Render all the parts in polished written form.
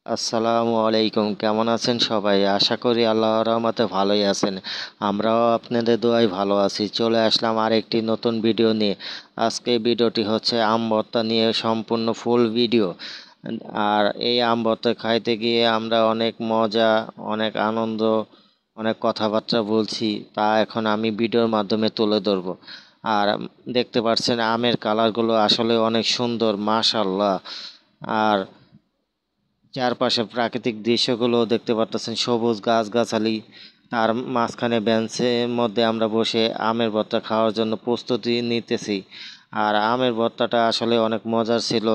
আসসালামু আলাইকুম, কেমন আছেন সবাই? আশা করি আল্লাহর রহমতে ভালোই আছেন। আমরাও আপনাদের দোয়ায় ভালো আছি। চলে আসলাম আরেকটি নতুন ভিডিও নিয়ে। আজকে ভিডিওটি হচ্ছে আম ভর্তা নিয়ে, সম্পূর্ণ ফুল ভিডিও। আর এই আম ভর্তা খাইতে গিয়ে আমরা অনেক মজা, অনেক আনন্দ, অনেক কথাবার্তা বলছি, তা এখন আমি ভিডিওর মাধ্যমে তুলে ধরবো। আর দেখতে পাচ্ছেন আমের কালারগুলো আসলে অনেক সুন্দর, মাশাআল্লাহ। আর চারপাশে প্রাকৃতিক দৃশ্যগুলো দেখতে পারতেছেন, সবুজ গাছগাছালি। তার মাঝখানে বেঞ্চের মধ্যে আমরা বসে আমের ভর্তা খাওয়ার জন্য প্রস্তুতি নিতেছি। আর আমের ভর্তাটা আসলে অনেক মজার ছিল।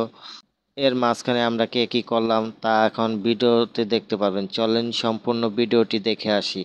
এর মাঝখানে আমরা কে কি করলাম তা এখন ভিডিওতে দেখতে পাবেন। চলেন সম্পূর্ণ ভিডিওটি দেখে আসি।